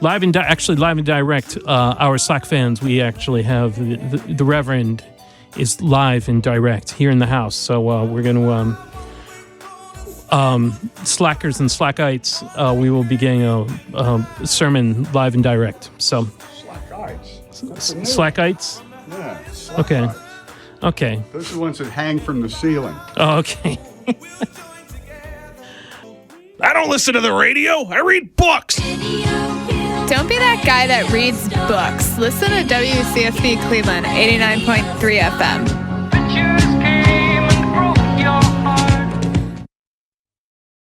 live and direct. Our Slack fans, we actually have the Reverend is live and direct here in the house. So we're going to Slackers and Slackites. We will be getting a sermon live and direct. So Slackites. Yeah. Okay. Those are the ones that hang from the ceiling. Oh, okay. I don't listen to the radio. I read books. Don't be that guy that reads books. Listen to WCSB Cleveland 89.3 FM.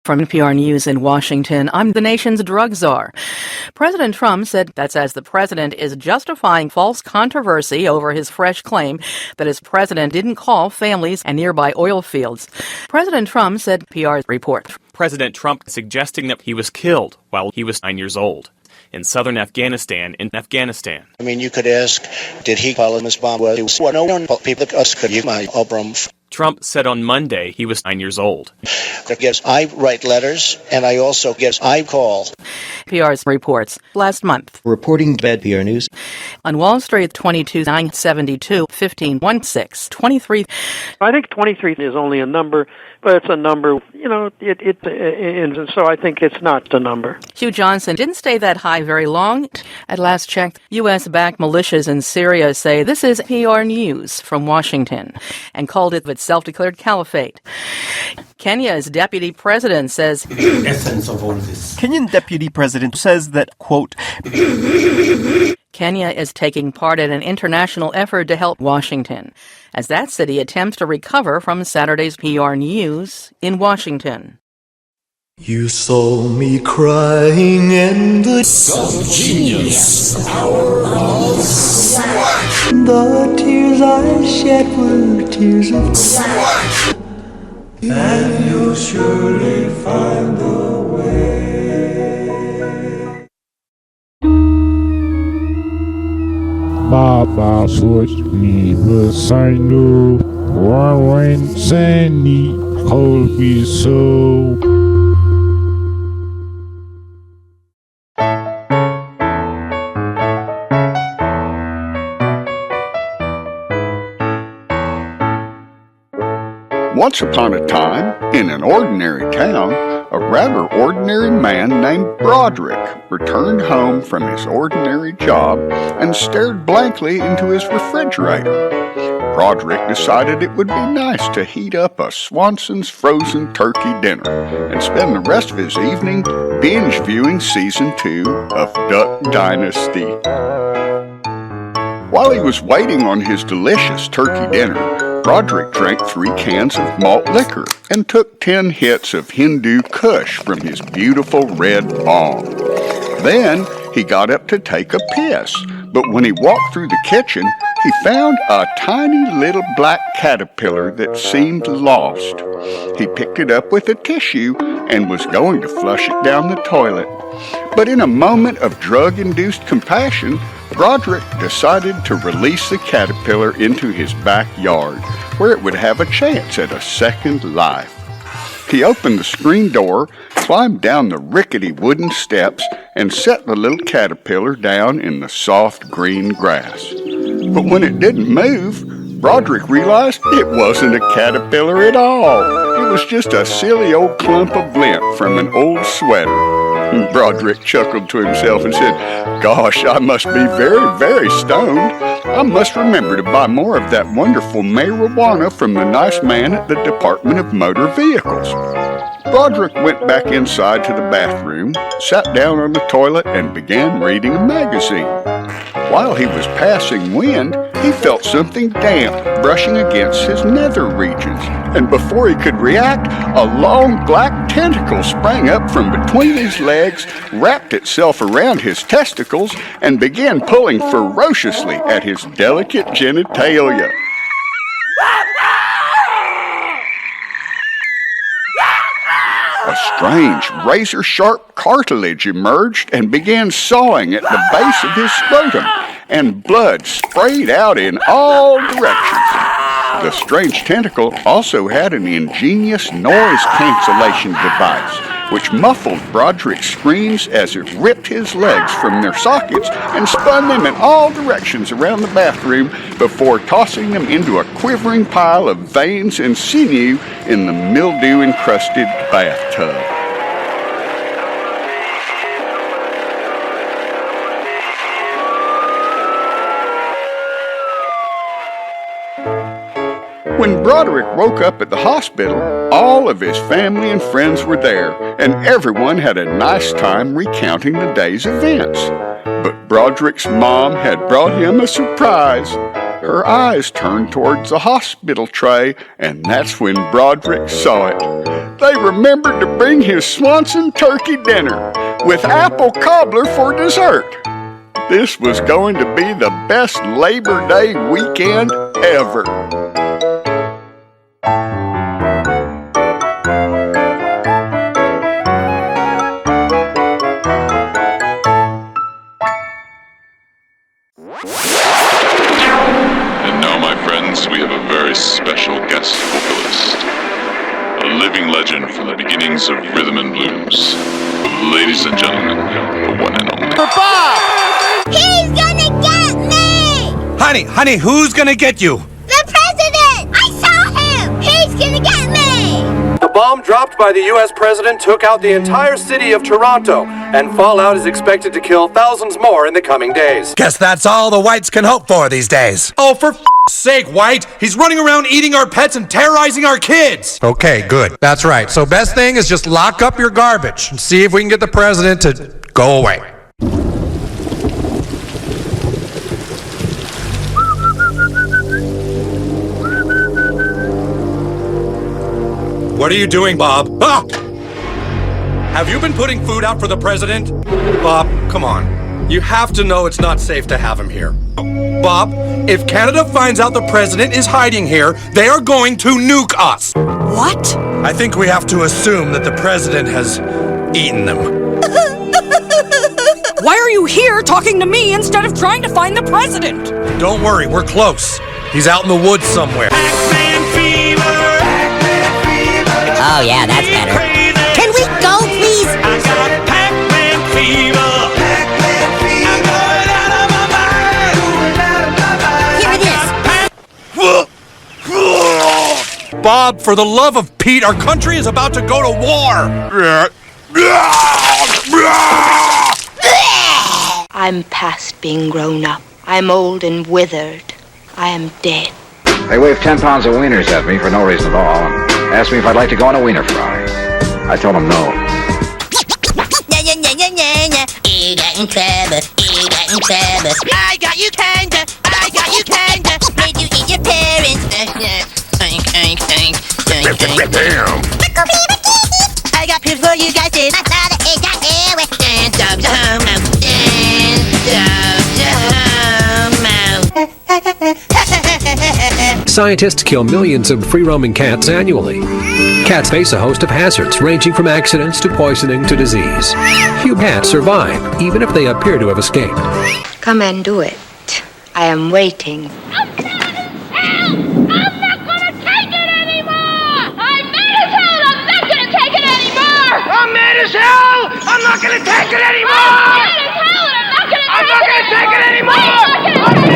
From NPR News in Washington, I'm the nation's drug czar. President Trump said that's as the president is justifying false controversy over his fresh claim that his president didn't call families and nearby oil fields. President Trump said, PR report. President Trump suggesting that he was killed while he was 9 years old in southern Afghanistan. I mean, you could ask, did he follow his bomb? Well, no people could use my Obram. Trump said on Monday he was 9 years old. Yes, I write letters, and I also I call. PR's reports last month. Reporting bad PR News. On Wall Street, 22-972-1516, 23. I think 23 is only a number, but it's a number, and so I think it's not the number. Hugh Johnson didn't stay that high very long. At last check, U.S.-backed militias in Syria say this is PR News from Washington and called it its self-declared caliphate. Kenya's deputy president says, the essence of all this. Kenyan deputy president says that, quote, Kenya is taking part in an international effort to help Washington as that city attempts to recover from Saturday's PR News in Washington. You saw me crying in the Self-Genius Hour of Slack. The tears I shed were tears of Slack. And you'll surely find the way. Baba switched me beside you. Warren Sandy called me so. Once upon a time, in an ordinary town, a rather ordinary man named Broderick returned home from his ordinary job and stared blankly into his refrigerator. Broderick decided it would be nice to heat up a Swanson's frozen turkey dinner and spend the rest of his evening binge viewing season 2 of Duck Dynasty. While he was waiting on his delicious turkey dinner, Broderick drank 3 cans of malt liquor and took 10 hits of Hindu Kush from his beautiful red bong. Then he got up to take a piss, but when he walked through the kitchen, he found a tiny little black caterpillar that seemed lost. He picked it up with a tissue and was going to flush it down the toilet. But in a moment of drug-induced compassion, Broderick decided to release the caterpillar into his backyard, where it would have a chance at a second life. He opened the screen door, climbed down the rickety wooden steps, and set the little caterpillar down in the soft green grass. But when it didn't move, Broderick realized it wasn't a caterpillar at all. It was just a silly old clump of lint from an old sweater. Broderick chuckled to himself and said, "Gosh, I must be very, very stoned. I must remember to buy more of that wonderful marijuana from the nice man at the Department of Motor Vehicles." Broderick went back inside to the bathroom, sat down on the toilet, and began reading a magazine. While he was passing wind, he felt something damp brushing against his nether regions, and before he could react, a long black tentacle sprang up from between his legs, wrapped itself around his testicles, and began pulling ferociously at his delicate genitalia. A strange, razor-sharp cartilage emerged and began sawing at the base of his scrotum, and blood sprayed out in all directions. The strange tentacle also had an ingenious noise cancellation device, which muffled Broderick's screams as it ripped his legs from their sockets and spun them in all directions around the bathroom before tossing them into a quivering pile of veins and sinew in the mildew-encrusted bathtub. When Broderick woke up at the hospital, all of his family and friends were there, and everyone had a nice time recounting the day's events. But Broderick's mom had brought him a surprise. Her eyes turned towards the hospital tray, and that's when Broderick saw it. They remembered to bring his Swanson turkey dinner, with apple cobbler for dessert. This was going to be the best Labor Day weekend ever. And now, my friends, we have a very special guest vocalist. A living legend from the beginnings of rhythm and blues. Ladies and gentlemen, the one and only. For Bob! He's gonna get me! Honey, who's gonna get you? The president! I saw him! He's gonna get me! The bomb dropped by the U.S. president took out the entire city of Toronto, and fallout is expected to kill thousands more in the coming days. Guess that's all the whites can hope for these days. Oh, for sake, White! He's running around eating our pets and terrorizing our kids! Okay, good. That's right. So best thing is just lock up your garbage and see if we can get the president to go away. What are you doing, Bob? Ah! Have you been putting food out for the president? Bob, come on. You have to know it's not safe to have him here. Bob, if Canada finds out the president is hiding here, they are going to nuke us. What? I think we have to assume that the president has eaten them. Why are you here talking to me instead of trying to find the president? Don't worry, we're close. He's out in the woods somewhere. Oh yeah, that's better. Can we go, please? I got Pac-Man fever. Pac-Man fever. I'm going out of my mind. Here it is. Bob, for the love of Pete, our country is about to go to war. I'm past being grown up. I'm old and withered. I am dead. They waved 10 pounds of wieners at me for no reason at all and asked me if I'd like to go on a wiener fry. I told them no. You got in trouble, you got in trouble. I got you kinda, I got you kinda. Made you eat your parents. Damn. I got pills for you guys too. My father ate that airway. And dogs home now. Scientists kill millions of free-roaming cats annually. Cats face a host of hazards ranging from accidents to poisoning to disease. Few cats survive, even if they appear to have escaped. Come and do it. I am waiting. I'm mad as hell! I'm not gonna take it anymore! I'm not gonna take it anymore! I'm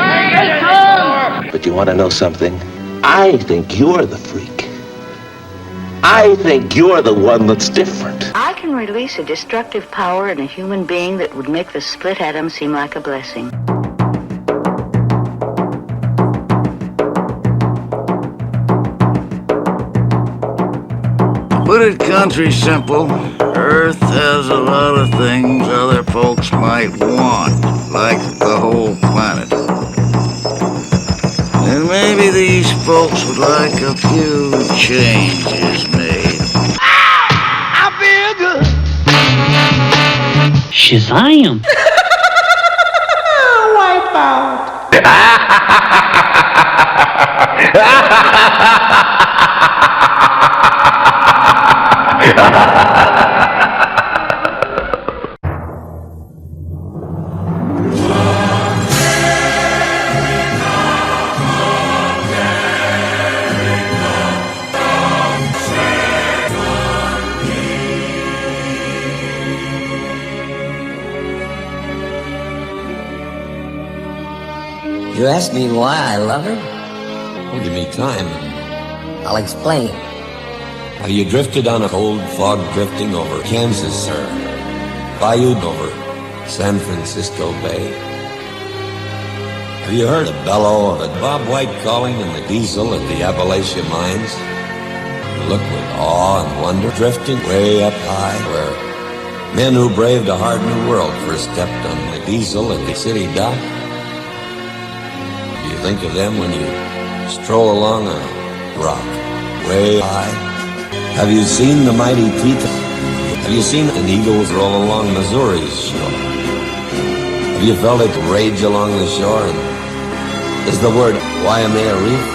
mad as hell! But you want to know something? I think you're the freak. I think you're the one that's different. I can release a destructive power in a human being that would make the split atom seem like a blessing. Put it country simple, Earth has a lot of things other folks might want, like the whole planet. And maybe these folks would like a few changes made. I feel good. Shazam! Wipe out. You ask me why I love her? Well, give me time. I'll explain. Have you drifted on a cold fog drifting over Kansas or Bayou over San Francisco Bay? Have you heard the bellow of a Bob White calling in the diesel at the Appalachia mines? You look with awe and wonder, drifting way up high where men who braved a hard new world first stepped on the diesel at the city dock. Do you think of them when you stroll along a rock way high? Have you seen the mighty teeth? Have you seen an eagles roll along Missouri's shore? Have you felt it rage along the shore? And is the word Waimea Reef?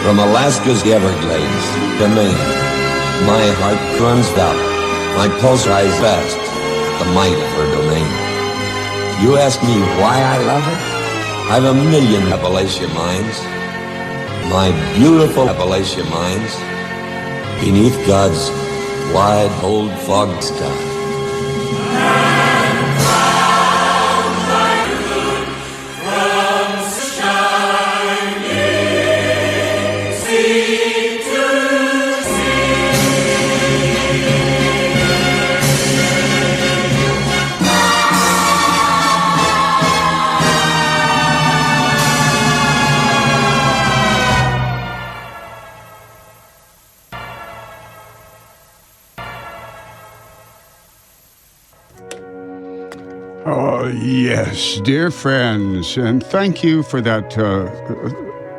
From Alaska's Everglades to Maine, my heart runs out, my pulse rises fast at the might of her domain. You ask me why I love her? I've a million Appalachia mines, my beautiful Appalachia mines, beneath God's wide, old fogged sky. Yes, dear friends, and thank you for that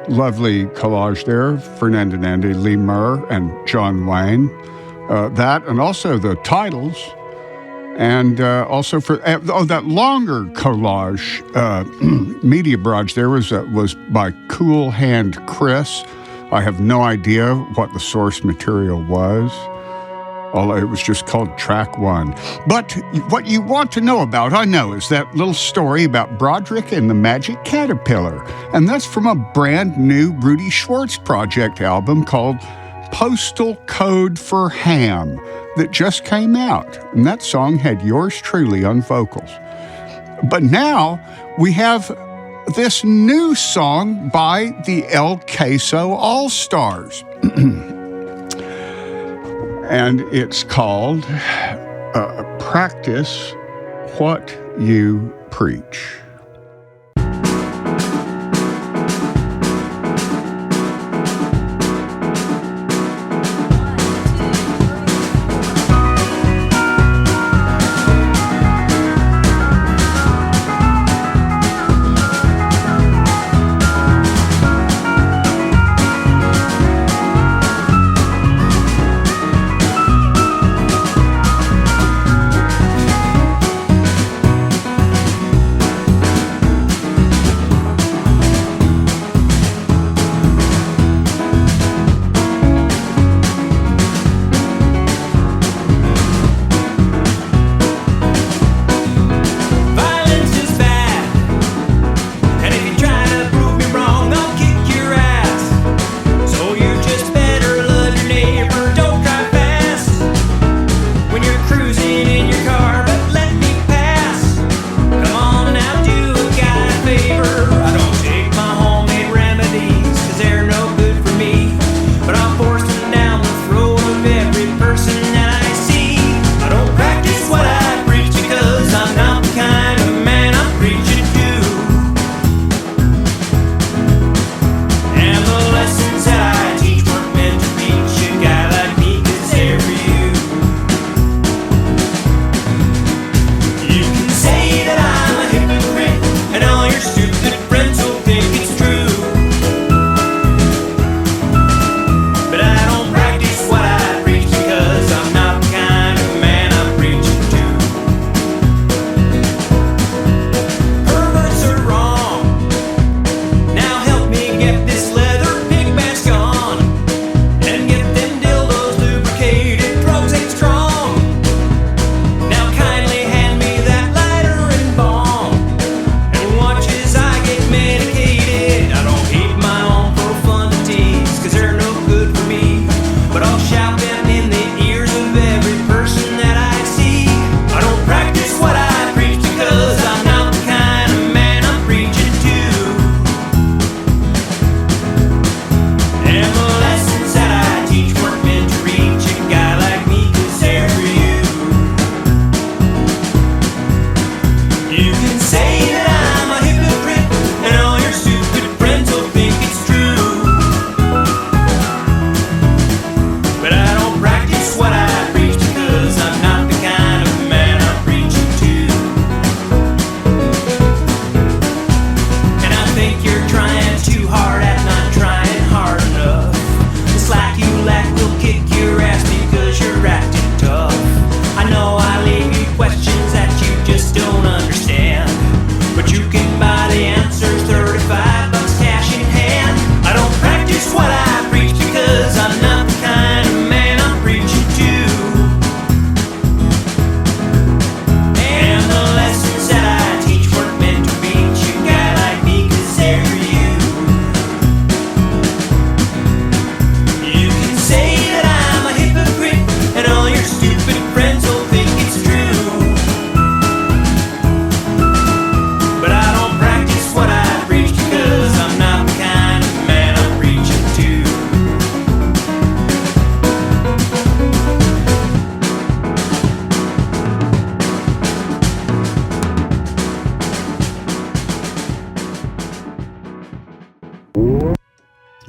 lovely collage there, Fernand and Andy, Lee Murr, and John Wayne. That, and also the titles, and also for that longer collage, media barrage there was by Cool Hand Chris. I have no idea what the source material was. It was just called Track 1. But what you want to know about, I know, is that little story about Broderick and the Magic Caterpillar. And that's from a brand new Rudy Schwartz Project album called Postal Code for Ham that just came out. And that song had yours truly on vocals. But now we have this new song by the El Queso All-Stars. And it's called Practice What You Preach.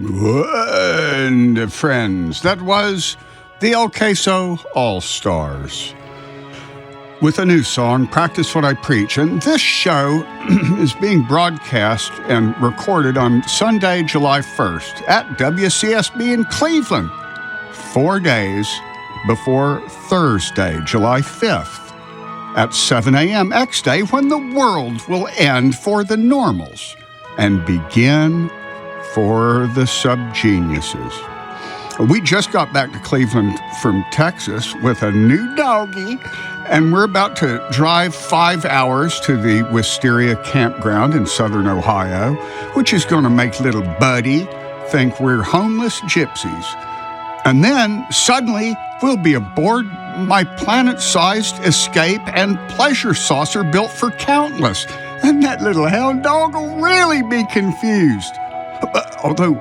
And friends, that was the El Queso All-Stars with a new song, Practice What I Preach. And this show is being broadcast and recorded on Sunday, July 1st at WCSB in Cleveland, 4 days before Thursday, July 5th at 7 a.m. X-Day, when the world will end for the normals and begin for the subgeniuses. We just got back to Cleveland from Texas with a new doggie, and we're about to drive 5 hours to the Wisteria Campground in southern Ohio, which is going to make little Buddy think we're homeless gypsies. And then suddenly we'll be aboard my planet-sized escape and pleasure saucer built for countless, and that little hound dog will really be confused. Although,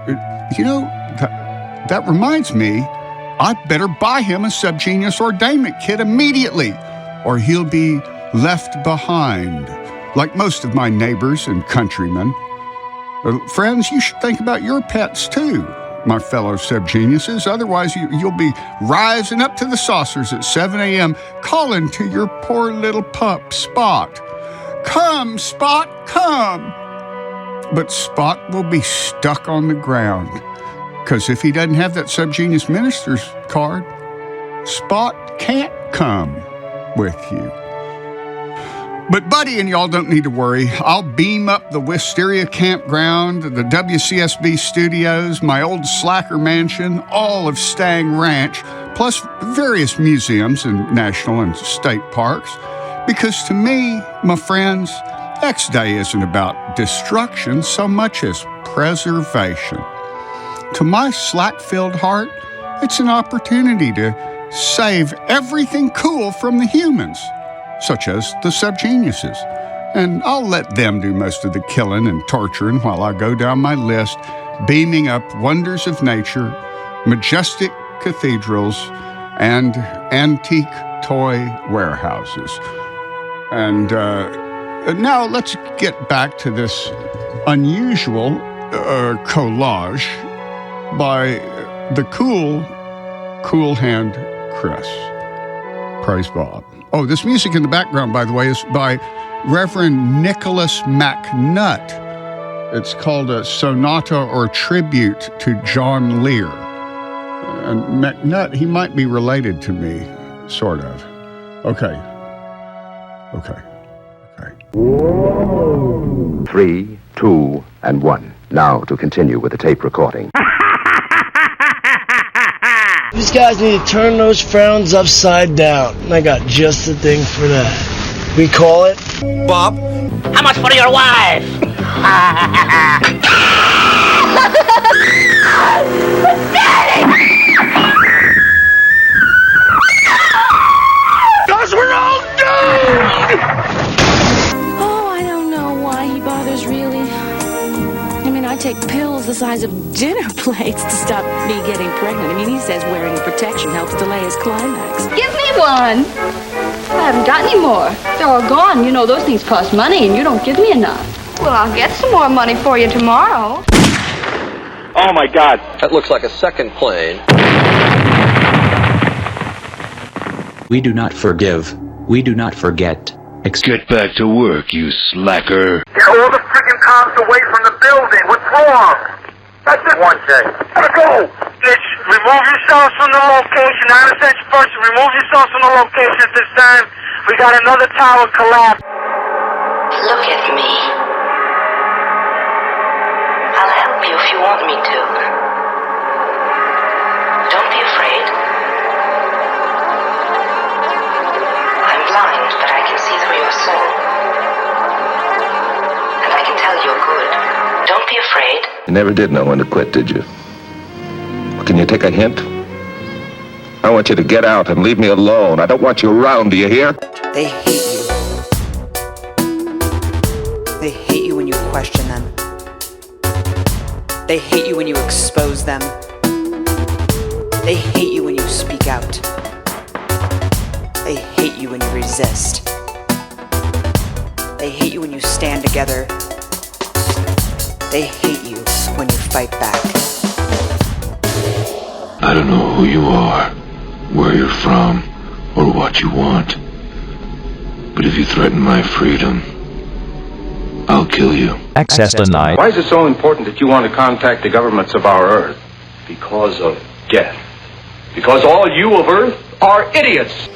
that reminds me, I better buy him a Subgenius ordainment kit immediately, or he'll be left behind, like most of my neighbors and countrymen. Friends, you should think about your pets too, my fellow Subgeniuses. Otherwise, you'll be rising up to the saucers at 7 a.m. calling to your poor little pup, Spot. Come, Spot, come! But Spot will be stuck on the ground, because if he doesn't have that Subgenius minister's card, Spot can't come with you. But Buddy and y'all don't need to worry. I'll beam up the Wisteria Campground, the WCSB studios, my old Slacker mansion, all of Stang Ranch, plus various museums and national and state parks. Because to me, my friends, X-Day isn't about destruction so much as preservation. To my slack-filled heart, it's an opportunity to save everything cool from the humans, such as the Subgeniuses. And I'll let them do most of the killing and torturing while I go down my list, beaming up wonders of nature, majestic cathedrals, and antique toy warehouses. And now let's get back to this unusual collage by the cool hand Chris. Praise Bob. Oh, this music in the background, by the way, is by Reverend Nicholas MacNutt. It's called a sonata or tribute to John Lear. And MacNutt, he might be related to me, sort of. Okay. 3, 2, and 1. Now to continue with the tape recording. These guys need to turn those frowns upside down. And I got just the thing for that. We call it... Bob? How much for your wife? Daddy! Because we're all doomed! Oh, I don't know why he bothers really. I mean, I take pills the size of dinner plates to stop me getting pregnant. I mean, he says wearing protection helps delay his climax. Give me one. I haven't got any more. They're all gone. You know those things cost money, and you don't give me enough. Well, I'll get some more money for you tomorrow. Oh, my God. That looks like a second plane. We do not forgive. We do not forget. Get back to work, you slacker. Get all the freaking cops away from the building. What's wrong? That's it. One thing. Gotta go. Bitch, remove yourselves from the location. I understand you first. Remove yourselves from the location at this time. We got another tower collapse. Look at me. I'll help you if you want me to. Don't be afraid. I'm blind, but I can see through your soul. And I can tell you're good. Don't be afraid. You never did know when to quit, did you? Can you take a hint? I want you to get out and leave me alone. I don't want you around, do you hear? They hate you. They hate you when you question them. They hate you when you expose them. They hate you when you speak out. They hate you when you resist. They hate you when you stand together. They hate you when you fight back. I don't know who you are, where you're from, or what you want. But if you threaten my freedom, I'll kill you. Access denied. Why is it so important that you want to contact the governments of our Earth? Because of death. Because all you of Earth are idiots.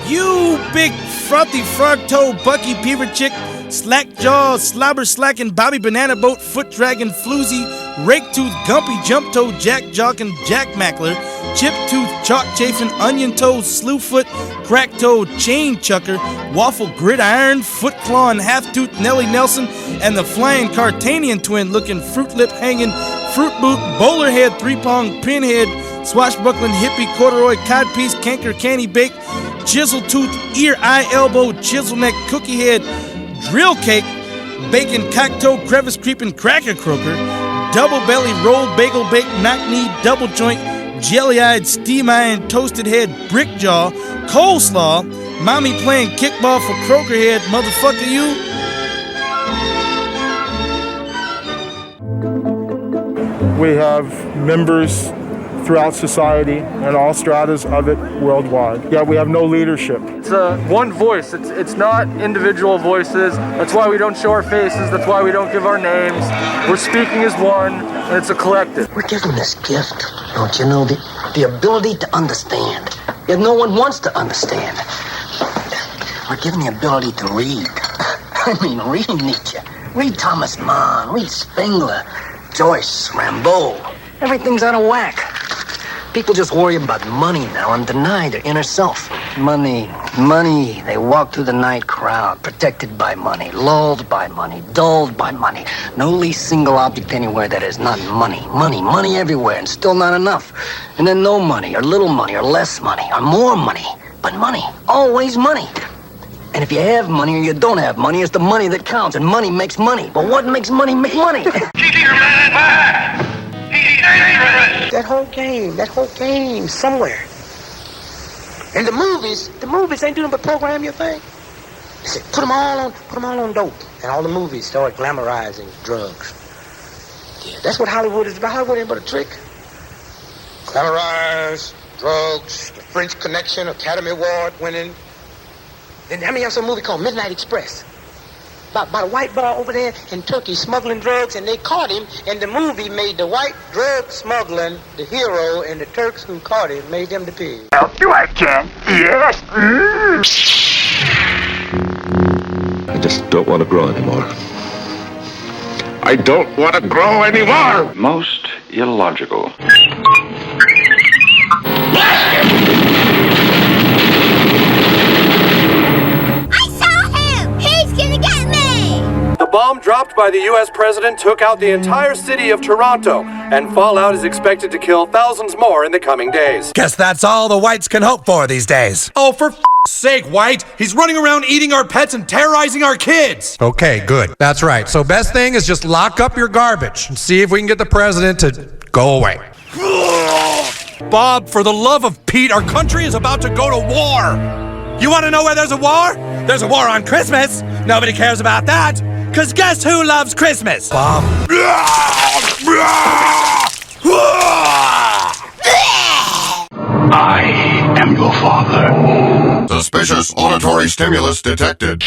You big frothy frog toe Bucky Beaver chick, slack jaw, slobber slacking Bobby Banana Boat, foot dragon floozy, rake tooth Gumpy jump toe Jack Jockin' Jack Mackler, chip tooth chalk chafing onion toe slewfoot, crack toe chain chucker, waffle gridiron, foot clawing half tooth Nellie Nelson, and the flying Cartanian twin looking fruit lip hanging, fruit boot, bowler head, three prong pinhead, swashbuckling hippie corduroy codpiece canker candy bake, chisel tooth ear eye elbow chisel neck cookie head, drill cake, bacon cocktail crevice creeping cracker croaker, double belly rolled bagel baked knock knee double joint jelly eyed steam iron toasted head brick jaw coleslaw mommy playing kickball for croaker head motherfucker you. We have members throughout society and all stratas of it worldwide. Yet we have no leadership. It's one voice. It's not individual voices. That's why we don't show our faces. That's why we don't give our names. We're speaking as one, and it's a collective. We're given this gift, don't you know, the ability to understand. Yet no one wants to understand. We're given the ability to read. I mean, read Nietzsche, read Thomas Mann, read Spengler, Joyce, Rimbaud. Everything's out of whack. People just worry about money now and deny their inner self. Money, money. They walk through the night crowd, protected by money, lulled by money, dulled by money. No least single object anywhere that is not money. Money, money everywhere, and still not enough. And then no money, or little money, or less money, or more money. But money, always money. And if you have money or you don't have money, it's the money that counts, and money makes money. But what makes money make money? Keep your man back! He's dangerous! That whole game, somewhere. And the movies ain't doing but program your thing. They say, put them all on dope. And all the movies start glamorizing drugs. Yeah, that's what Hollywood is about. Hollywood ain't but a trick. Glamorize, drugs, the French Connection, Academy Award winning. Then I mean, there's a movie called Midnight Express. About a white boy over there in Turkey smuggling drugs, and they caught him, and the movie made the white drug smuggling the hero, and the Turks who caught him made them the pig. Help you, I can. Yes. I just don't want to grow anymore. I don't want to grow anymore! Most illogical. The bomb dropped by the U.S. president took out the entire city of Toronto, and fallout is expected to kill thousands more in the coming days. Guess that's all the whites can hope for these days. Oh, for sake, White! He's running around eating our pets and terrorizing our kids! Okay, good. That's right. So best thing is just lock up your garbage and see if we can get the president to go away. Bob, for the love of Pete, our country is about to go to war! You want to know where there's a war? There's a war on Christmas! Nobody cares about that! Cause guess who loves Christmas? Bob. I am your father. Suspicious auditory stimulus detected.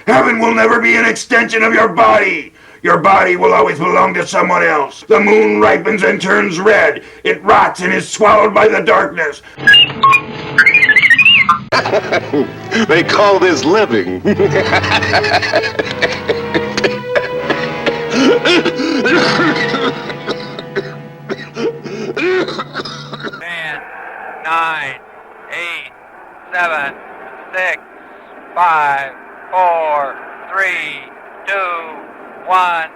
Heaven will never be an extension of your body. Your body will always belong to someone else. The moon ripens and turns red. It rots and is swallowed by the darkness. They call this living. 9, 8, 7, 6, 5, 4, 3, 2, 1.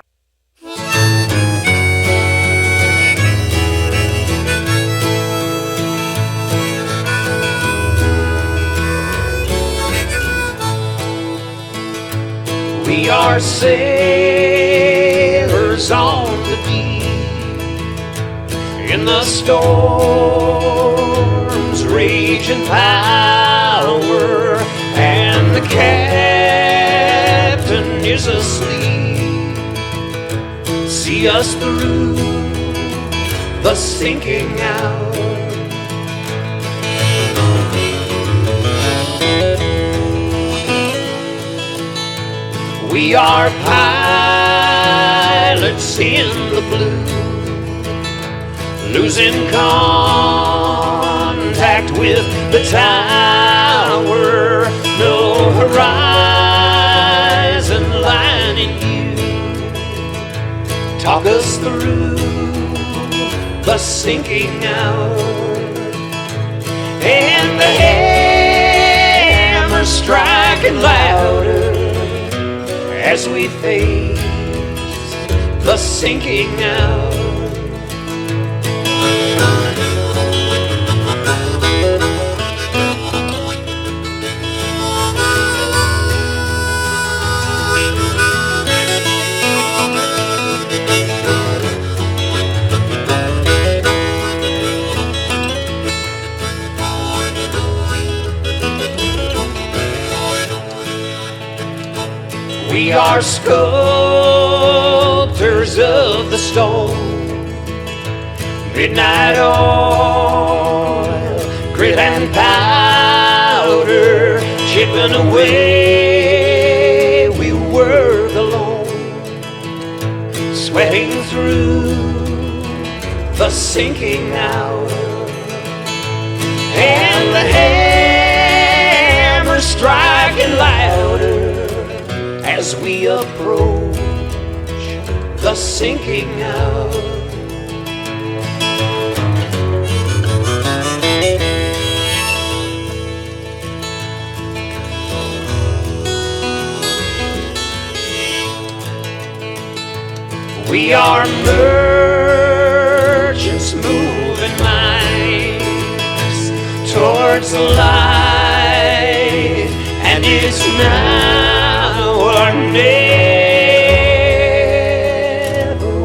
We are sailors on the deep, in the storm's raging power, and the captain is asleep. See us through the sinking hour. We are pilots in the blue, losing contact with the tower. No horizon line in view. Talk us through the sinking hour, and the hammer striking louder as we face the sinking hour. We are sculptors of the stone, midnight oil, grit and powder, chipping away. We work alone, sweating through the sinking hour, and the hammer striking louder as we approach the sinking hour. We are merchants moving minds towards the light, and it's now or never.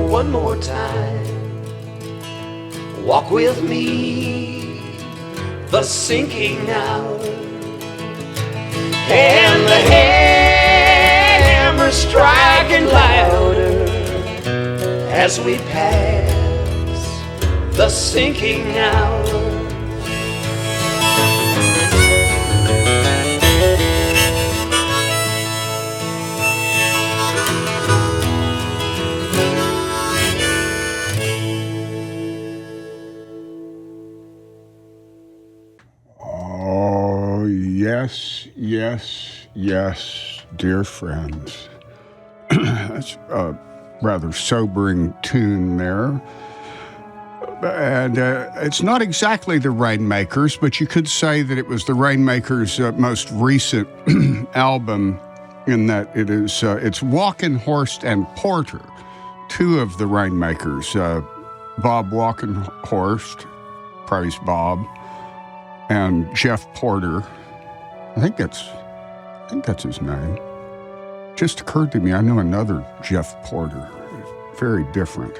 One more time, walk with me the sinking hour, and the hammer striking louder as we pass the sinking hour. Oh, yes, yes, yes, dear friends. That's a rather sobering tune there. And it's not exactly the Rainmakers, but you could say that it was the Rainmakers' most recent album, in that it is it's Walkenhorst and Porter, two of the Rainmakers. Bob Walkenhorst, praise Bob, and Jeff Porter. I think that's his name. Just occurred to me, I know another Jeff Porter, very different.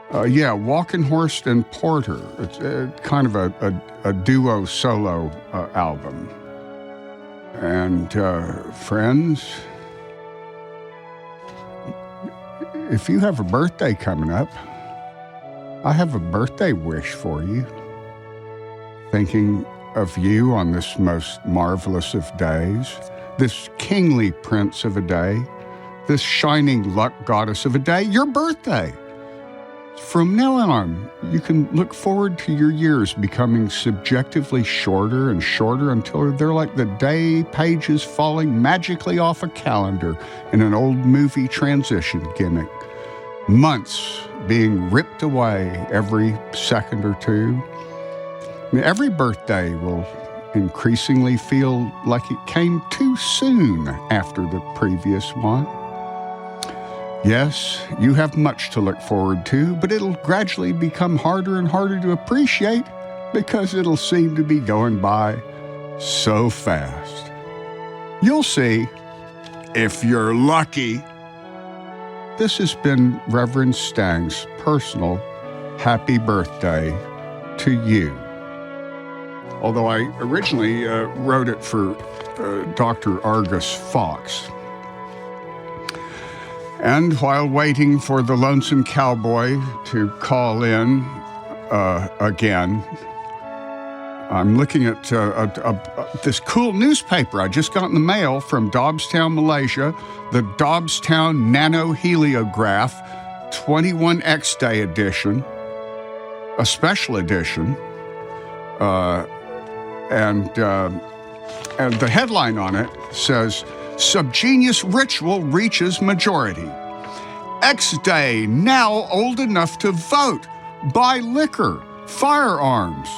Walkenhorst and Porter. It's kind of a duo solo album. And friends, if you have a birthday coming up, I have a birthday wish for you. Thinking of you on this most marvelous of days, this kingly prince of a day, this shining luck goddess of a day, your birthday. From now on, you can look forward to your years becoming subjectively shorter and shorter until they're like the day pages falling magically off a calendar in an old movie transition gimmick. Months being ripped away every second or two. Every birthday will increasingly feel like it came too soon after the previous one. Yes, you have much to look forward to, but it'll gradually become harder and harder to appreciate because it'll seem to be going by so fast. You'll see, if you're lucky. This has been Reverend Stang's personal happy birthday to you. Although I originally wrote it for Dr. Argus Fox. And while waiting for the lonesome cowboy to call in again, I'm looking at this cool newspaper I just got in the mail from Dobstown, Malaysia, the Dobstown Nano Heliograph 21X Day edition, a special edition, and the headline on it says, "Subgenius ritual reaches majority. X Day now old enough to vote. Buy liquor, firearms.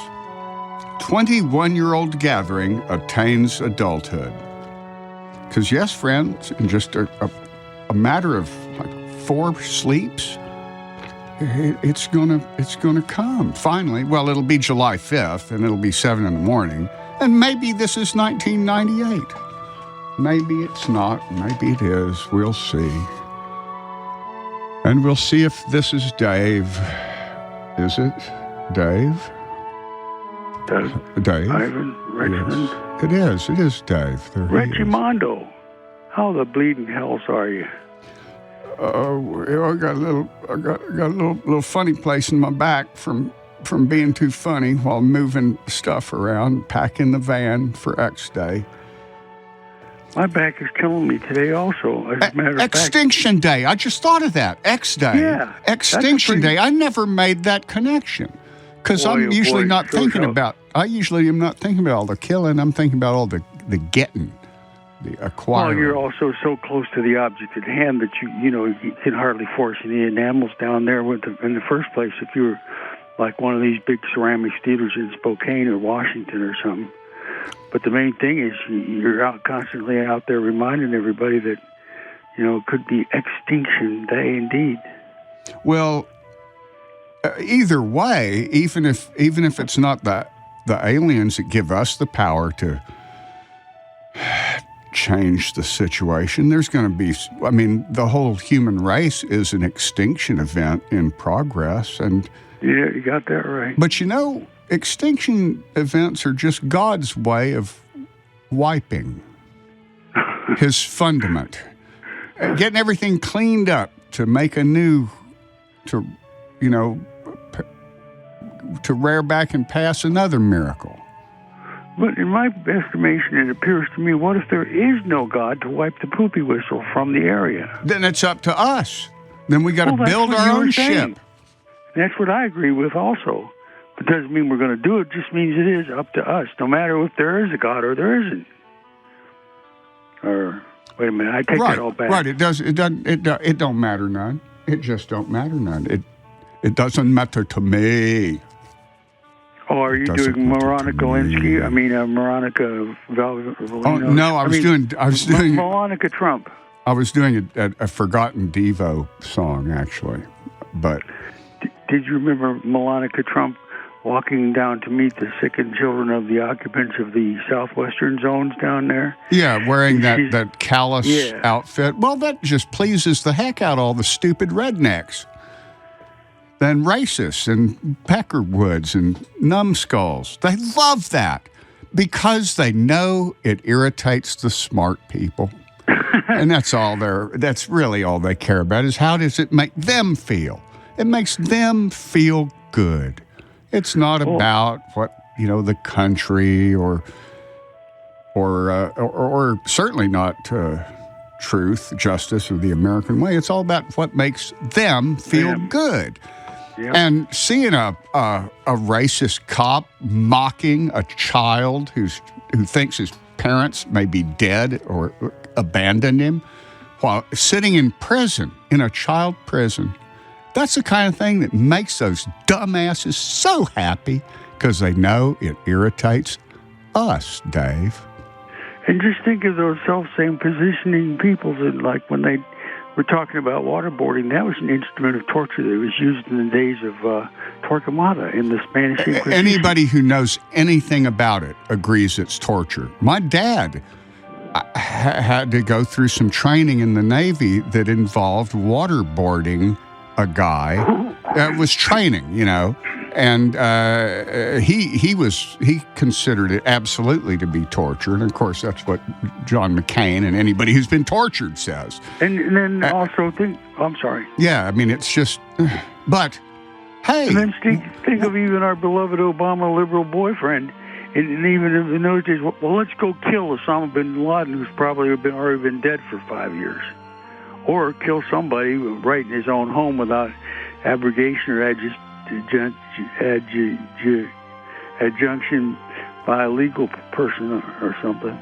21-year-old gathering attains adulthood." Because yes, friends, in just a matter of like 4 sleeps, it's gonna come finally. Well, it'll be July 5th, and it'll be 7 in the morning, and maybe this is 1998. Maybe it's not. Maybe it is. We'll see. And we'll see if this is Dave. Is it Dave? Dave? Ivan Richmond? Yes. It is. It is Dave. There he Reggie is. Mondo. How the bleeding hells are you? I got a little funny place in my back from being too funny while moving stuff around, packing the van for X Day. My back is killing me today also, as a matter of fact. Extinction Day. I just thought of that. X Day. Yeah. Extinction Day. I never made that connection. Because I'm usually not thinking about, I usually am not thinking about all the killing. I'm thinking about all the getting, the acquiring. Well, you're also so close to the object at hand that you can hardly force any enamels down there in the first place if you were like one of these big ceramic dealers in Spokane or Washington or something. But the main thing is you're constantly out there reminding everybody that, it could be Extinction Day indeed. Well, either way, even if it's not the aliens that give us the power to change the situation, there's going to be, the whole human race is an extinction event in progress. And yeah, you got that right. But extinction events are just God's way of wiping his fundament, getting everything cleaned up to make a new, to rear back and pass another miracle. But in my estimation, it appears to me, what if there is no God to wipe the poopy whistle from the area? Then it's up to us. Then we got to build our own ship. That's what I agree with also. It doesn't mean we're going to do it. It just means it is up to us, no matter if there is a God or there isn't. Or, wait a minute, I take that all back. Right, it don't matter none. It just don't matter none. It doesn't matter to me. Oh, are you doing Veronica Linsky? Veronica Valvolino? Oh, no, I was doing Veronica Trump. I was doing a Forgotten Devo song, actually. But did you remember Veronica Trump walking down to meet the sickened children of the occupants of the southwestern zones down there? Yeah, wearing that callous outfit. Well, that just pleases the heck out of all the stupid rednecks. Then racists and peckerwoods and numbskulls. They love that because they know it irritates the smart people. And that's really all they care about is how does it make them feel? It makes them feel good. It's not about what, the country or certainly not truth, justice, or the American way. It's all about what makes them feel good. Yep. And seeing a racist cop mocking a child who thinks his parents may be dead or abandoned him while sitting in prison, in a child prison, that's the kind of thing that makes those dumbasses so happy because they know it irritates us, Dave. And just think of those self-same positioning people that, like, when they were talking about waterboarding, that was an instrument of torture that was used in the days of Torquemada in the Spanish Inquisition. Anybody who knows anything about it agrees it's torture. My dad had to go through some training in the Navy that involved waterboarding a guy. It was training, And he considered it absolutely to be torture. And, of course, that's what John McCain and anybody who's been tortured says. And then also I'm sorry. Yeah, I mean, it's just, but, hey. And then think of even our beloved Obama liberal boyfriend. And even in those days, well, let's go kill Osama bin Laden, who's probably already been dead for 5 years. Or kill somebody right in his own home without abrogation or adjunction by a legal person or something.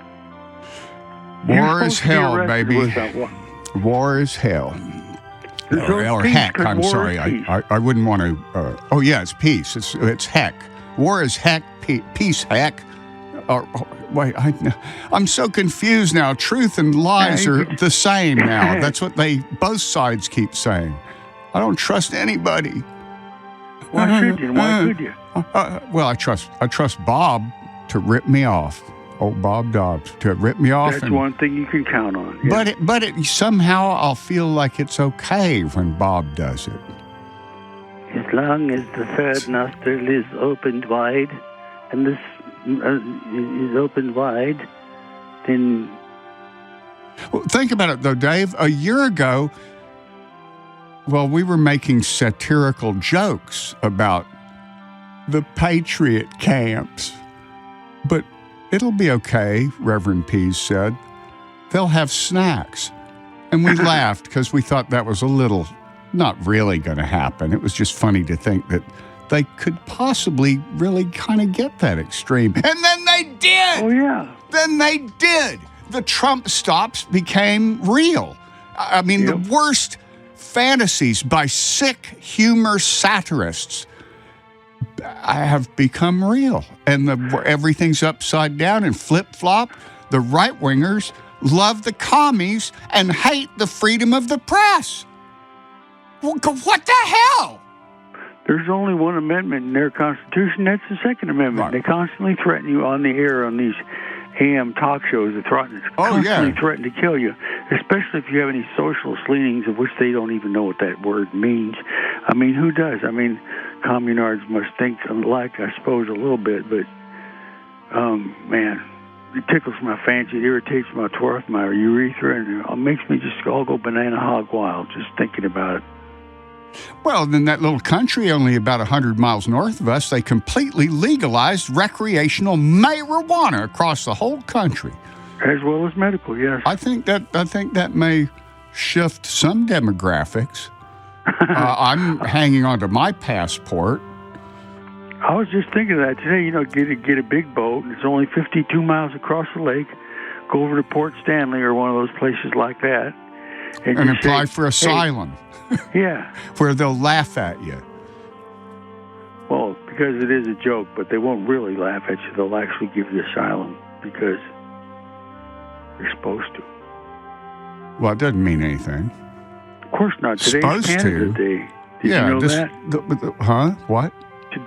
War is hell, baby. War is hell. Or heck, I'm sorry. I wouldn't want to... oh, yeah, it's peace. It's heck. War is heck, peace heck. Wait, I'm so confused now. Truth and lies are the same now. That's what both sides keep saying. I don't trust anybody. Why should you? Why could you? Well, I trust Bob to rip me off. Old Bob Dobbs to rip me off. That's one thing you can count on. Yeah. But somehow I'll feel like it's okay when Bob does it. As long as the third nostril is opened wide, and this is opened wide, then... Well, think about it, though, Dave. A year ago, we were making satirical jokes about the Patriot camps. But it'll be okay, Reverend Pease said. They'll have snacks. And we laughed because we thought that was a little not really going to happen. It was just funny to think that they could possibly really kind of get that extreme. And then they did! Oh, yeah. Then they did! The Trump stops became real. I mean, the worst fantasies by sick humor satirists have become real. And everything's upside down and flip-flop. The right-wingers love the commies and hate the freedom of the press. What the hell? There's only one amendment in their Constitution. That's the Second Amendment. Right. They constantly threaten you on the air on these AM talk shows. They constantly threaten to kill you, especially if you have any socialist leanings, of which they don't even know what that word means. I mean, who does? I mean, communards must think alike, I suppose, a little bit, but, man, it tickles my fancy, it irritates my urethra, and it makes me just all go banana hog wild just thinking about it. Well, in that little country, only about 100 miles north of us, they completely legalized recreational marijuana across the whole country. As well as medical, yes. I think that may shift some demographics. I'm hanging on to my passport. I was just thinking of that today. Get a big boat, and it's only 52 miles across the lake. Go over to Port Stanley or one of those places like that, and apply for asylum. Yeah. Where they'll laugh at you. Well, because it is a joke, but they won't really laugh at you. They'll actually give you asylum because they're supposed to. Well, it doesn't mean anything. Of course not. Today's Canada Day. Did you know that? Huh? What?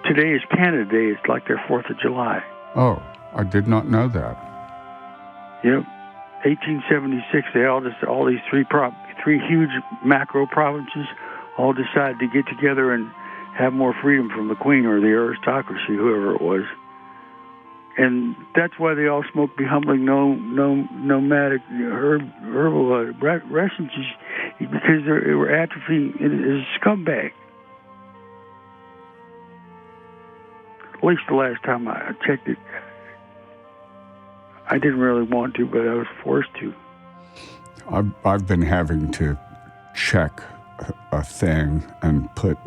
Today is Canada Day. It's like their 4th of July. Oh, I did not know that. Yep. 1876, all these three huge macro provinces all decided to get together and have more freedom from the Queen or the aristocracy, whoever it was. And that's why they all smoked behumbling nomadic herbal essences, because they were atrophying as a scumbag. At least the last time I checked it. I didn't really want to, but I was forced to. I've been having to check a thing and put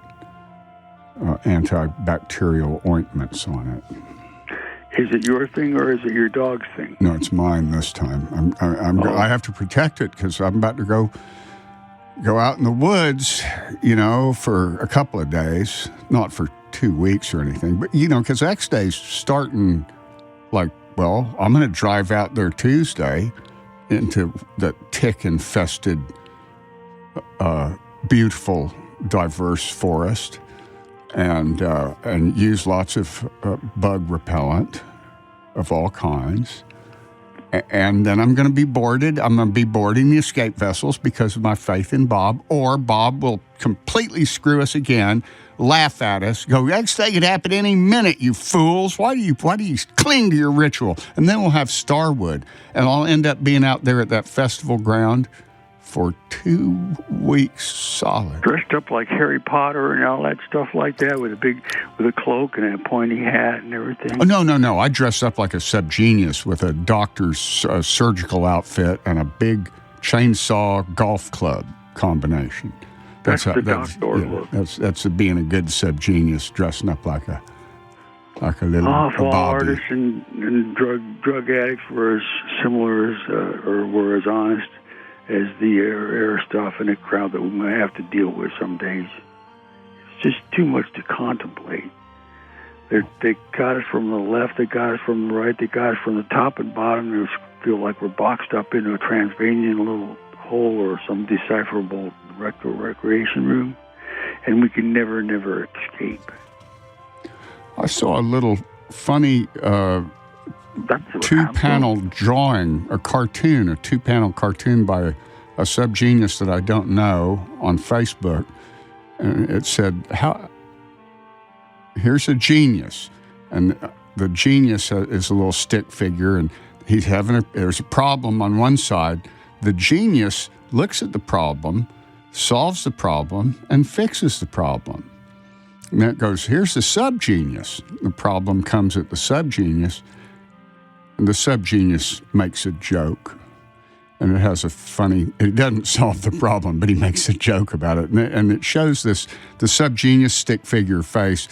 antibacterial ointments on it. Is it your thing or is it your dog's thing? No, it's mine this time. I have to protect it because I'm about to go out in the woods, for a couple of days, not for 2 weeks or anything, but because X Day's starting I'm going to drive out there Tuesday into the tick-infested, beautiful, diverse forest and use lots of bug repellent of all kinds. And then I'm going to be boarded. I'm going to be boarding the escape vessels because of my faith in Bob, or Bob will completely screw us again, laugh at us, go, next thing could happen any minute, you fools. Why do you cling to your ritual? And then we'll have Starwood, and I'll end up being out there at that festival ground for 2 weeks solid. Dressed up like Harry Potter and all that stuff like that, with a cloak and a pointy hat and everything. Oh, no. I dressed up like a subgenius with a doctor's surgical outfit and a big chainsaw golf club combination. That's the doctor look. That's being a good subgenius, dressing up like a little all Bobby. artists and drug addicts were as similar as or were as honest as the air stuff in the crowd that we might have to deal with some days. It's just too much to contemplate. They got us from the left, they got us from the right, they got us from the top and bottom. We feel like we're boxed up into a Transylvanian little hole or some decipherable recreation room, and we can never escape. I saw a little funny two-panel drawing, a 2-panel cartoon by a subgenius that I don't know on Facebook, and it said, here's a genius, and the genius is a little stick figure, and there's a problem on one side. The genius looks at the problem, solves the problem, and fixes the problem. And then it goes, here's the subgenius. The problem comes at the subgenius, and the subgenius makes a joke. And it has it doesn't solve the problem, but he makes a joke about it. And it shows the subgenius stick figure face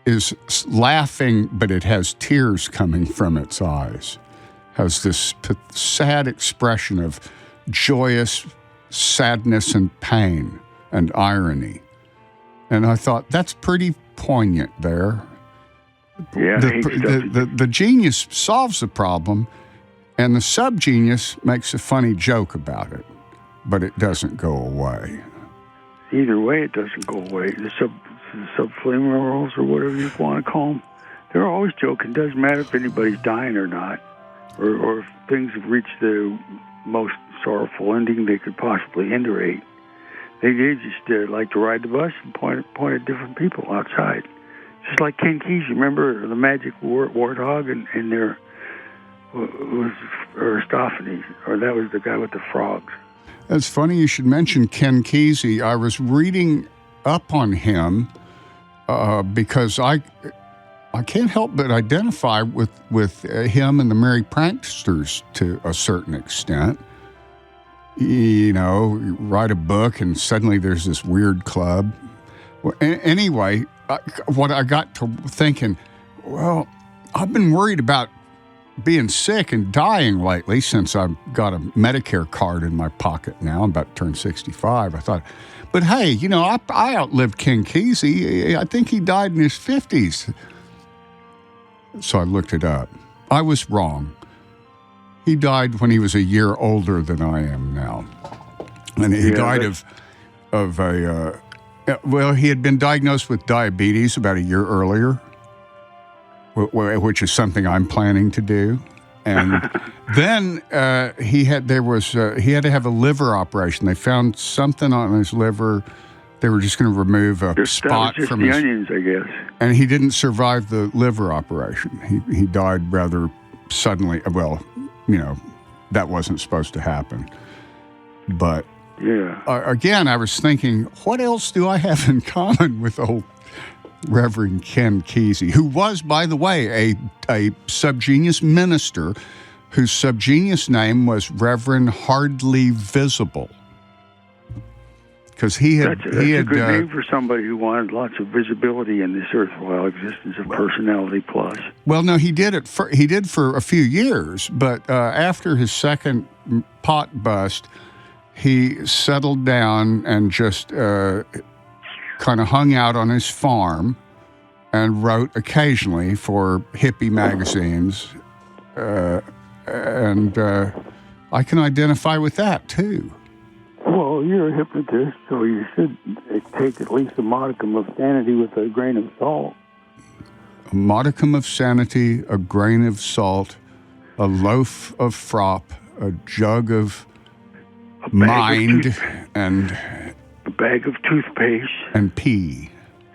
is laughing, but it has tears coming from its eyes. Has this sad expression of joyous sadness and pain and irony. And I thought, that's pretty poignant there. Yeah, the genius solves the problem, and the subgenius makes a funny joke about it, but it doesn't go away. Either way, it doesn't go away. The subliminals or whatever you want to call them, they're always joking. It doesn't matter if anybody's dying or not, or if things have reached the most sorrowful ending they could possibly iterate. They just like to ride the bus and point at different people outside. Just like Ken Kesey, remember the magic warthog and there was Aristophanes, or that was the guy with the frogs. It's funny you should mention Ken Kesey. I was reading up on him because I can't help but identify with him and the Merry Pranksters to a certain extent. You know, you write a book and suddenly there's this weird club. Well, anyway, what I got to thinking, well, I've been worried about being sick and dying lately since I've got a Medicare card in my pocket now. I'm about to turn 65. I thought, but hey, you know, I outlived Ken Kesey. I think he died in his 50s. So I looked it up. I was wrong. He died when he was a year older than I am now. And he died of he had been diagnosed with diabetes about a year earlier, which is something I'm planning to do. And then he had to have a liver operation. They found something on his liver. They were just going to remove a spot from his onions, I guess. And he didn't survive the liver operation. He died rather suddenly. Well, you know, that wasn't supposed to happen. But again, I was thinking, what else do I have in common with old Reverend Ken Kesey, who was, by the way, a subgenius minister whose subgenius name was Reverend Hardly Visible. Because that's a good name for somebody who wanted lots of visibility in this erstwhile existence of Personality Plus. Well, no, he did for a few years, but after his second pot bust, he settled down and just kind of hung out on his farm and wrote occasionally for hippie magazines, and I can identify with that too. Well, you're a hypnotist, so you should take at least a modicum of sanity with a grain of salt. A modicum of sanity, a grain of salt. a loaf of frop, a jug of mind, and a bag of toothpaste, and pee.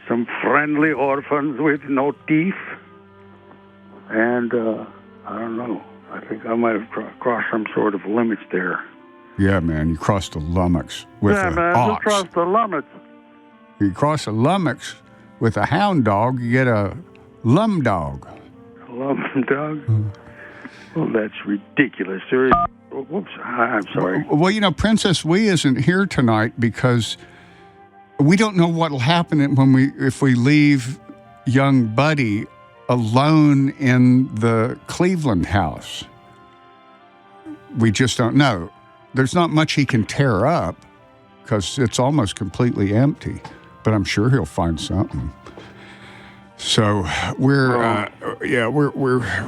Some friendly orphans with no teeth, and I don't know. I think I might have crossed some sort of limits there. Yeah, man, you crossed the lummox with an ox. You crossed the limits. You cross a lummox with a hound dog, you get a lum dog. A lum dog? Well, that's ridiculous. Whoops, I'm sorry. Well, you know, Princess Wee isn't here tonight because we don't know what will happen if we leave young Buddy alone in the Cleveland house. We just don't know. There's not much he can tear up because it's almost completely empty, but I'm sure he'll find something. So we're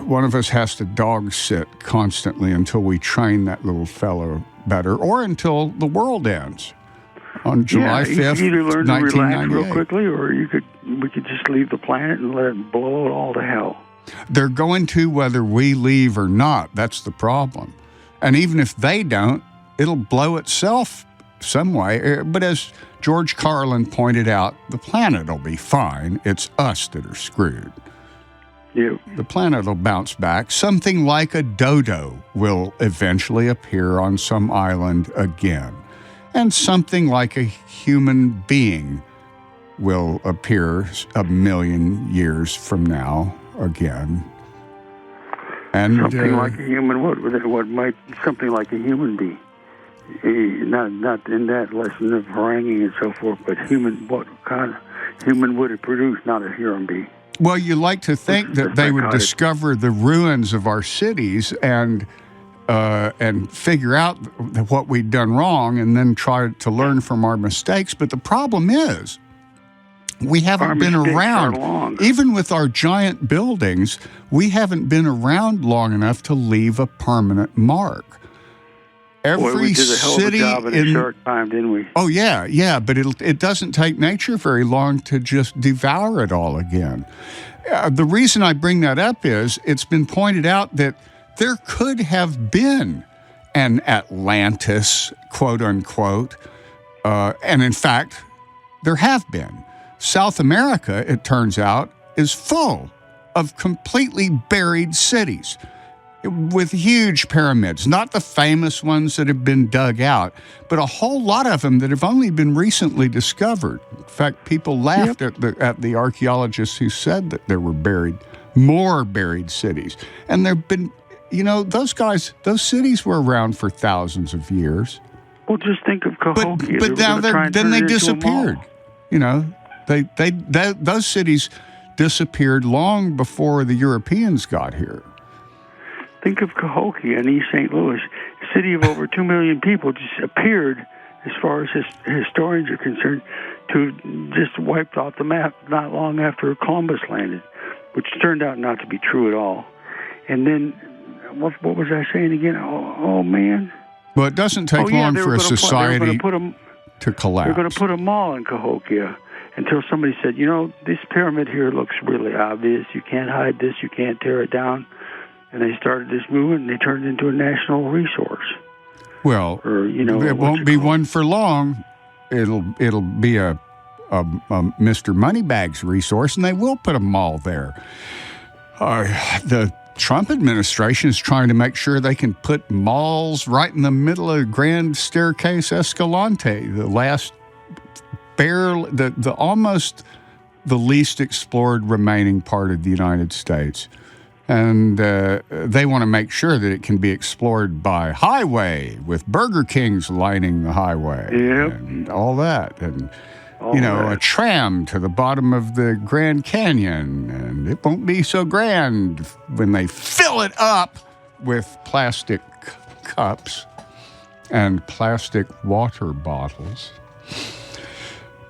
one of us has to dog sit constantly until we train that little fellow better, or until the world ends on July 5th, 1998. You could either learn to relax real quickly, or we could just leave the planet and let it blow it all to hell. They're going to, whether we leave or not. That's the problem. And even if they don't, it'll blow itself some way. But as George Carlin pointed out, the planet will be fine. It's us that are screwed. Yeah. The planet will bounce back. Something like a dodo will eventually appear on some island again. And something like a human being will appear 1 million years from now again. And something like a human what might something like a human be? Not in that lesson of haranguing and so forth, but what kind of human would it produce? Not a human be. Well, you like to think that they would discover the ruins of our cities and figure out what we'd done wrong, and then try to learn from our mistakes. But the problem is, we haven't been around. Even with our giant buildings, we haven't been around long enough to leave a permanent mark. We did a hell of a job in a short time, didn't we? Oh, yeah, but it doesn't take nature very long to just devour it all again. The reason I bring that up is it's been pointed out that there could have been an Atlantis, quote unquote, and in fact, there have been. South America, it turns out, is full of completely buried cities with huge pyramids, not the famous ones that have been dug out, but a whole lot of them that have only been recently discovered. In fact, people laughed at the archaeologists who said that there were more buried cities. And there've been, those cities were around for thousands of years. Well, just think of Cahokia. But now then they disappeared. Those cities disappeared long before the Europeans got here. Think of Cahokia in East St. Louis, a city of over 2 million people, just appeared, as far as historians are concerned, to just wiped off the map not long after Columbus landed, which turned out not to be true at all. And then, what was I saying again? Oh man. Well, it doesn't take long for a society to collapse. They're going to put a mall in Cahokia until somebody said, this pyramid here looks really obvious. You can't hide this. You can't tear it down. And they started this movement, and they turned it into a national resource. Well, it won't be one for long. It'll be a Mr. Moneybags resource, and they will put a mall there. The Trump administration is trying to make sure they can put malls right in the middle of Grand Staircase Escalante, almost the least explored remaining part of the United States. And they want to make sure that it can be explored by highway, with Burger Kings lining the highway, and all that. And, a tram to the bottom of the Grand Canyon. And it won't be so grand when they fill it up with plastic cups and plastic water bottles.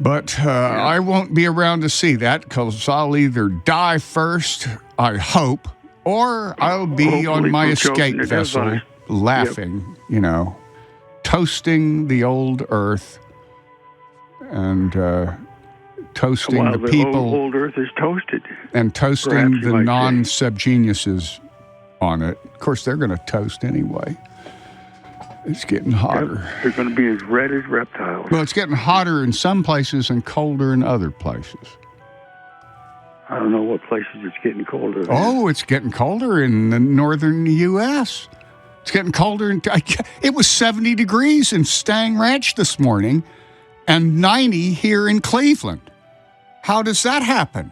But I won't be around to see that, because I'll either die first, I hope, or I'll be on my escape vessel laughing, toasting the old earth and toasting the people. Old earth is toasted. And toasting the non-subgeniuses on it. Of course, they're going to toast anyway. It's getting hotter. Yep, they're going to be as red as reptiles. Well, it's getting hotter in some places and colder in other places. I don't know what places it's getting colder. Oh, it's getting colder in the northern U.S. It's getting colder. It was 70 degrees in Stang Ranch this morning and 90 here in Cleveland. How does that happen?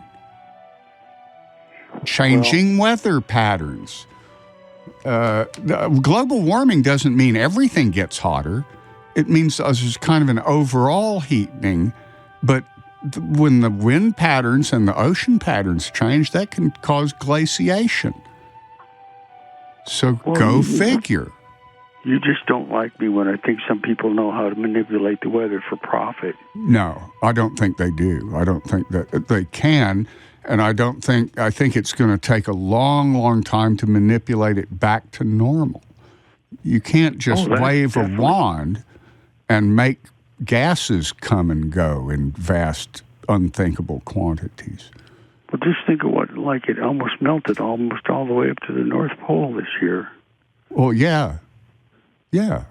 Changing weather patterns. Global warming doesn't mean everything gets hotter. It means there's kind of an overall heating, but when the wind patterns and the ocean patterns change, that can cause glaciation. So go figure. You just don't like me when I think some people know how to manipulate the weather for profit. No, I don't think they do. I don't think that they can. And I think it's going to take a long, long time to manipulate it back to normal. You can't just wave a wand and make gases come and go in vast, unthinkable quantities. Well, just think of what, like it almost melted almost all the way up to the North Pole this year. Well, yeah. Yeah,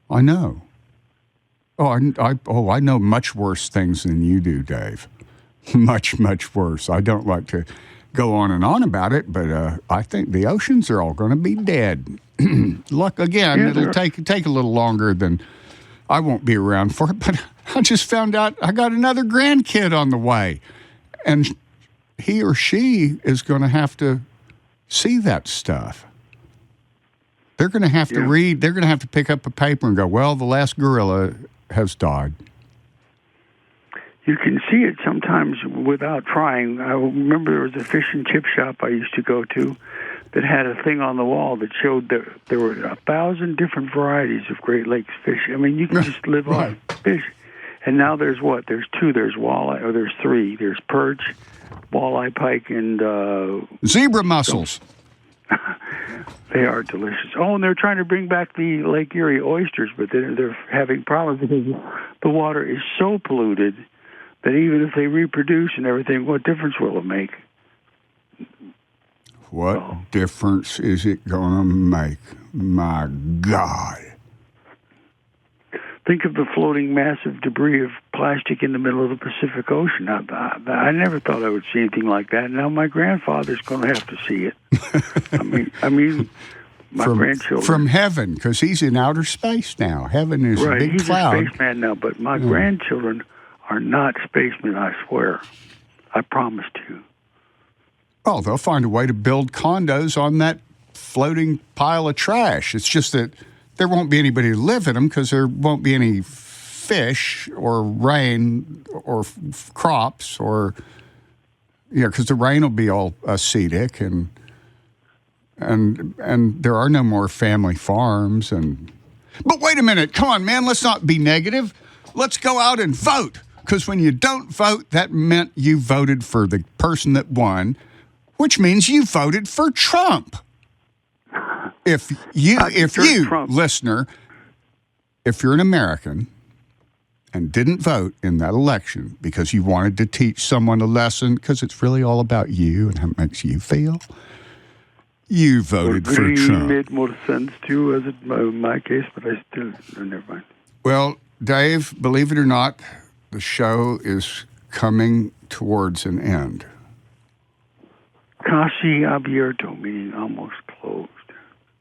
I know. I know much worse things than you do, Dave. Much, much worse. I don't like to go on and on about it, but I think the oceans are all going to be dead. Look, again, it'll take a little longer than I won't be around for it, but I just found out I got another grandkid on the way, and he or she is going to have to see that stuff. They're going to have to read, they're going to have to pick up a paper and go, well, the last gorilla has died. You can see it sometimes without trying. I remember there was a fish and chip shop I used to go to that had a thing on the wall that showed that there were 1,000 different varieties of Great Lakes fish. I mean, you can just live off fish. And now there's what? There's two. There's walleye, or there's three. There's perch, walleye, pike, and zebra mussels. They are delicious. Oh, and they're trying to bring back the Lake Erie oysters, but they're having problems because the water is so polluted that even if they reproduce and everything, what difference will it make? What difference is it going to make? My God. Think of the floating massive debris of plastic in the middle of the Pacific Ocean. I never thought I would see anything like that. Now my grandfather's going to have to see it. I mean, my grandchildren. From heaven, because he's in outer space now. Heaven is a big cloud. He's a spaceman now, but my grandchildren are not spacemen, I swear. I promise to you. Oh, they'll find a way to build condos on that floating pile of trash. It's just that there won't be anybody to live in them because there won't be any fish or rain or crops or, because the rain will be all acidic and there are no more family farms. But wait a minute. Come on, man. Let's not be negative. Let's go out and vote. Because when you don't vote, that meant you voted for the person that won, which means you voted for Trump. If you, listener, if you're an American and didn't vote in that election because you wanted to teach someone a lesson, because it's really all about you and how it makes you feel, you voted for Trump. It made more sense, too, as in my case, but I still, never mind. Well, Dave, believe it or not, the show is coming towards an end. Casi abierto, meaning almost closed.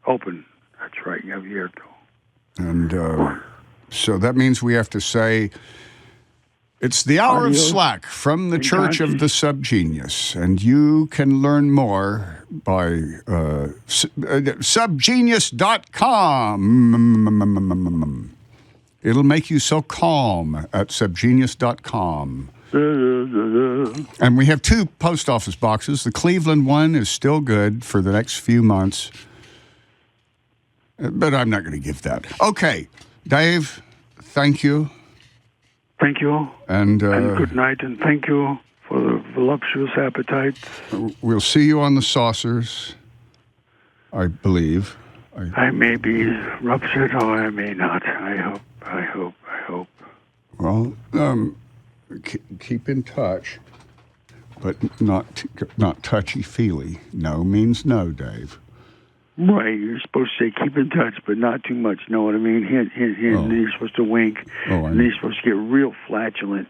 Open. That's right, abierto. And so that means we have to say, it's the hour of slack from the Church of the Subgenius. And you can learn more by subgenius.com. It'll make you so calm at subgenius.com. And we have 2 post office boxes. The Cleveland one is still good for the next few months. But I'm not going to give that. Okay, Dave, thank you. Thank you. And good night, and thank you for the voluptuous appetite. We'll see you on the saucers, I believe. I may be ruptured or I may not. I hope. Well, keep in touch, but not touchy-feely. No means no, Dave. Right, you're supposed to say keep in touch, but not too much. Know what I mean? Hint, hint, hint. And then you're supposed to wink. And then you're supposed to get real flatulent,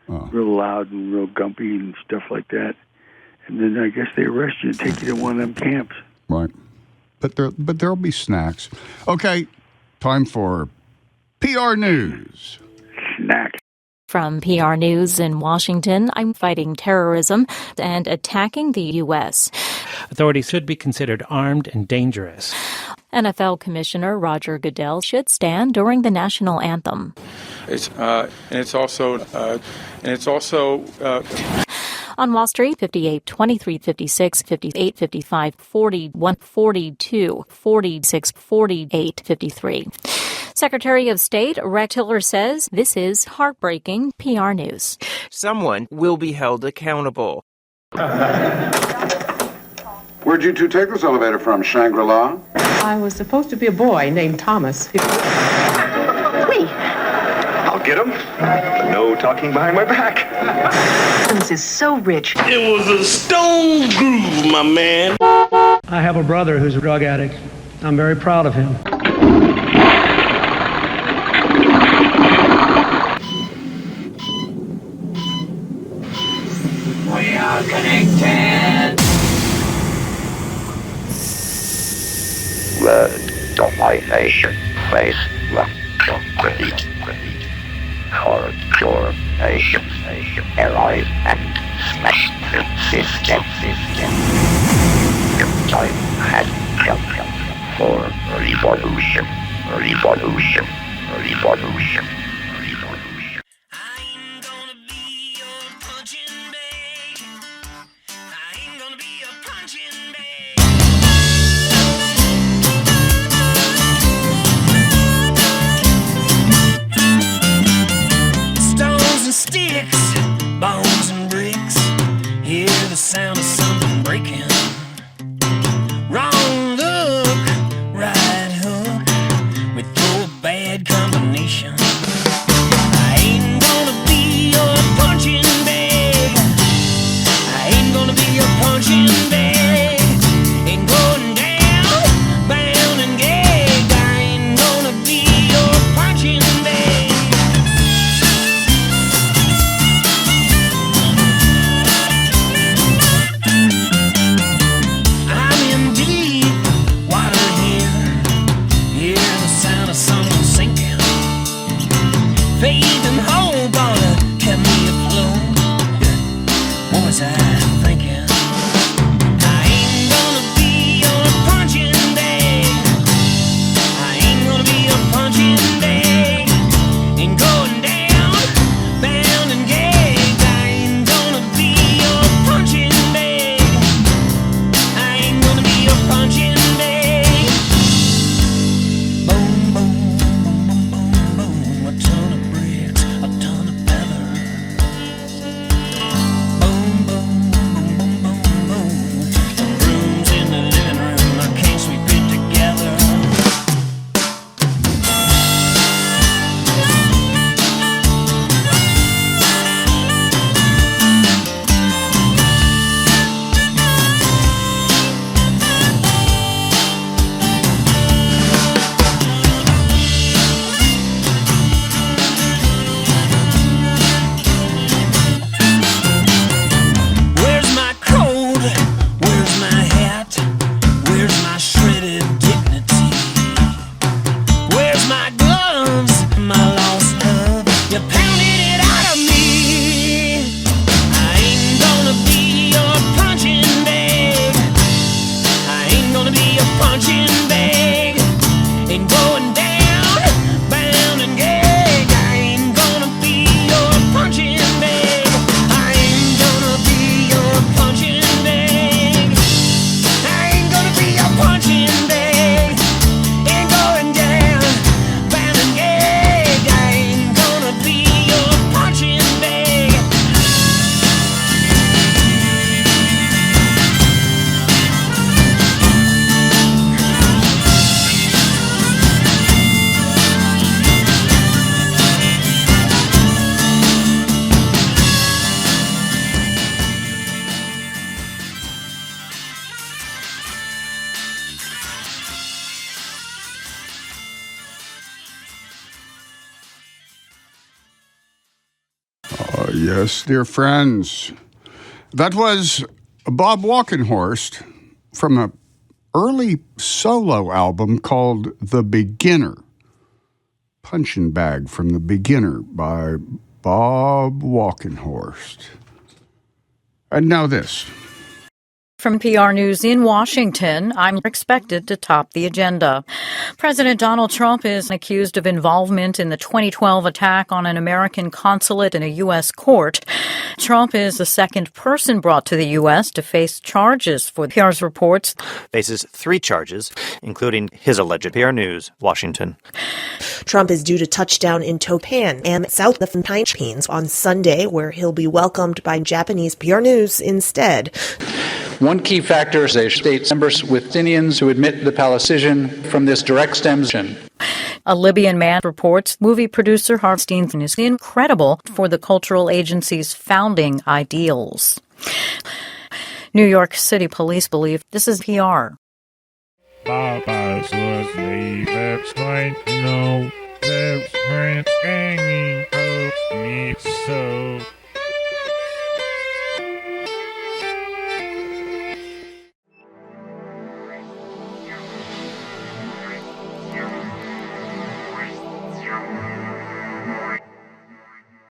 real loud and real gumpy and stuff like that. And then I guess they arrest you and take you to one of them camps. Right. But there'll be snacks. Okay, time for PR News. Snack. From PR News in Washington, I'm fighting terrorism and attacking the U.S. Authorities should be considered armed and dangerous. NFL Commissioner Roger Goodell should stand during the national anthem. It's also On Wall Street, 58, 23, 56, 58, 55, 41, 42, 46, 48, 53. Secretary of State Rex Tillerson says this is heartbreaking PR news. Someone will be held accountable. Where'd you two take this elevator from, Shangri-La? I was supposed to be a boy named Thomas. Wait. I'll get him. But no talking behind my back. Thomas is so rich. It was a stone groove, my man. I have a brother who's a drug addict. I'm very proud of him. We are connected. Red domination face left ready. Hardcore nation arrive and smash the system. Time had come for revolution. Sticks, bones and bricks, hear the sound of something breaking. Wrong look, right hook, we throw a bad combination. Yes, dear friends. That was Bob Walkenhorst from an early solo album called The Beginner. Punching Bag from The Beginner by Bob Walkenhorst. And now this. From PR News in Washington, I'm expected to top the agenda. President Donald Trump is accused of involvement in the 2012 attack on an American consulate in a U.S. court. Trump is the second person brought to the U.S. to face charges for PR's reports. Faces 3 charges, including his alleged PR News, Washington. Trump is due to touch down in Toppan and south of the Philippines on Sunday, where he'll be welcomed by Japanese PR News instead. One key factor is they state members with Palestinians who admit the Palestinian from this direct stems. A Libyan man reports movie producer Harvstein is incredible for the cultural agency's founding ideals. New York City police believe this is PR. Papa's was late last night, no, that's hanging up me so.